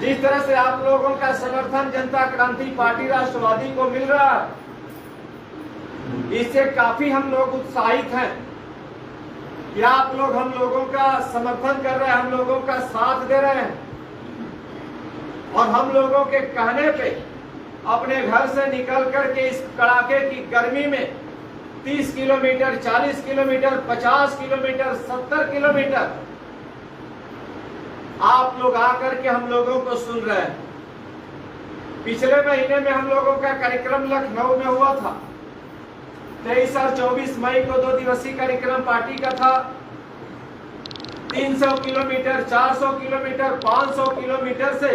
जिस तरह से आप लोगों का समर्थन जनता क्रांति पार्टी राष्ट्रवादी को मिल रहा है, इससे काफी हम लोग उत्साहित हैं कि आप लोग हम लोगों का समर्थन कर रहे हैं, हम लोगों का साथ दे रहे हैं और हम लोगों के कहने पे अपने घर से निकल करके इस कड़ाके की गर्मी में 30 किलोमीटर, 40 किलोमीटर, 50 किलोमीटर, 70 किलोमीटर आप लोग आकर के हम लोगों को सुन रहे हैं। पिछले महीने में हम लोगों का कार्यक्रम लखनऊ में हुआ था। 23 और 24 मई को 2 दिवसीय कार्यक्रम पार्टी का था। 300 किलोमीटर, 400 किलोमीटर, 500 किलोमीटर से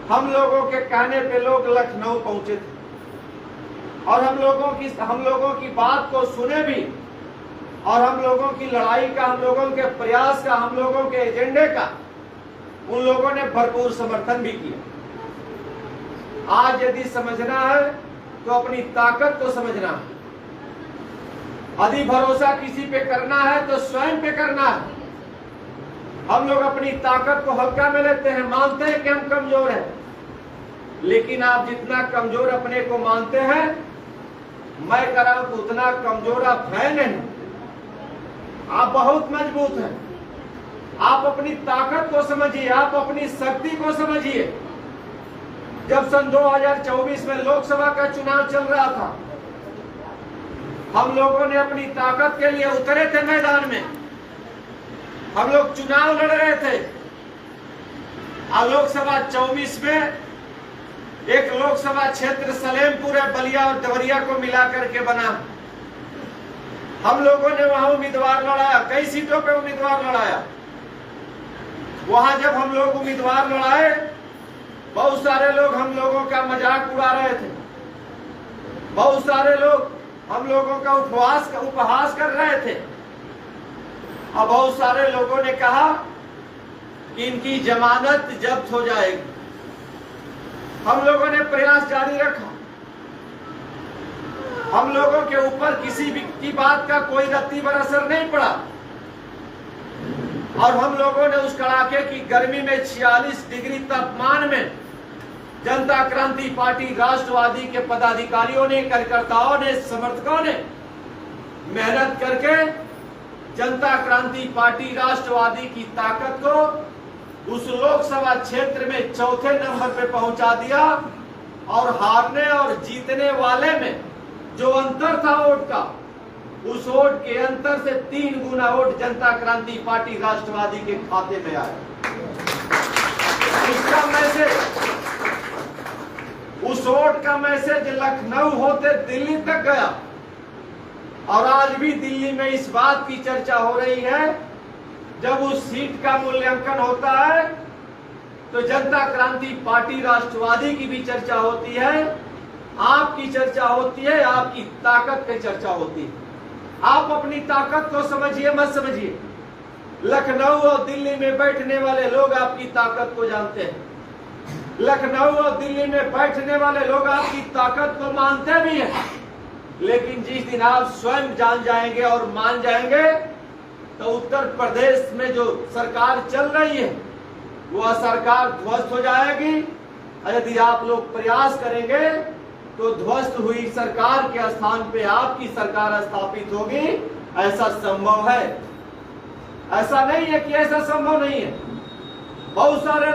हम लोगों के कहने पे लोग लखनऊ पहुंचे थे और हम लोगों की बात को सुने भी और हम लोगों की लड़ाई का, हम लोगों के प्रयास का, हम लोगों के एजेंडे का उन लोगों ने भरपूर समर्थन भी किया। आज यदि समझना है तो अपनी ताकत को समझना है। यदि भरोसा किसी पे करना है तो स्वयं पे करना है। हम लोग अपनी ताकत को हल्का में लेते हैं, मानते हैं कि हम कमजोर हैं, लेकिन आप जितना कमजोर अपने को मानते हैं, मैं कह रहा हूं उतना कमजोर आप है नहीं, आप बहुत मजबूत हैं। आप अपनी ताकत को समझिए, आप अपनी शक्ति को समझिए। जब सन 2024 में लोकसभा का चुनाव चल रहा था, हम लोगों ने अपनी ताकत के लिए उतरे थे मैदान में। हम लोग चुनाव लड़ रहे थे और लोकसभा 24 में एक लोकसभा क्षेत्र सलेमपुर, बलिया और देवरिया को मिला करके बना। हम लोगों ने वहां उम्मीदवार लड़ाया, कई सीटों पे उम्मीदवार लड़ाया। वहां जब हम लोग उम्मीदवार लड़ाए, बहुत सारे लोग हम लोगों का मजाक उड़ा रहे थे, बहुत सारे लोग हम लोगों का उपहास कर रहे थे और बहुत सारे लोगों ने कहा कि इनकी जमानत जब्त हो जाएगी। हम लोगों ने प्रयास जारी रखा। हम लोगों के ऊपर किसी भी की बात का कोई रत्ती भर असर नहीं पड़ा और हम लोगों ने उस कड़ाके की गर्मी में 46 डिग्री तापमान में जनता क्रांति पार्टी राष्ट्रवादी के पदाधिकारियों ने, कार्यकर्ताओं ने, समर्थकों ने मेहनत करके जनता क्रांति पार्टी राष्ट्रवादी की ताकत को उस लोकसभा क्षेत्र में चौथे नंबर पे पहुंचा दिया और हारने और जीतने वाले में जो अंतर था वोट का, उस वोट के अंतर से 3 गुना वोट जनता क्रांति पार्टी राष्ट्रवादी के खाते में आया। उसका मैसेज, उस वोट का मैसेज लखनऊ होते दिल्ली तक गया और आज भी दिल्ली में इस बात की चर्चा हो रही है। जब उस सीट का मूल्यांकन होता है तो जनता क्रांति पार्टी राष्ट्रवादी की भी चर्चा होती है, आपकी चर्चा होती है, आपकी ताकत की चर्चा होती है। आप अपनी ताकत को समझिए, मत समझिए। लखनऊ और दिल्ली में बैठने वाले लोग आपकी ताकत को जानते हैं। लखनऊ और दिल्ली में बैठने वाले लोग आपकी ताकत को मानते भी हैं, लेकिन जिस दिन आप स्वयं जान जाएंगे और मान जाएंगे तो उत्तर प्रदेश में जो सरकार चल रही है वह सरकार ध्वस्त हो जाएगी। यदि आप लोग प्रयास करेंगे तो ध्वस्त हुई सरकार के स्थान पे आपकी सरकार स्थापित होगी। ऐसा संभव है, ऐसा नहीं है कि ऐसा संभव नहीं है। बहुत सारे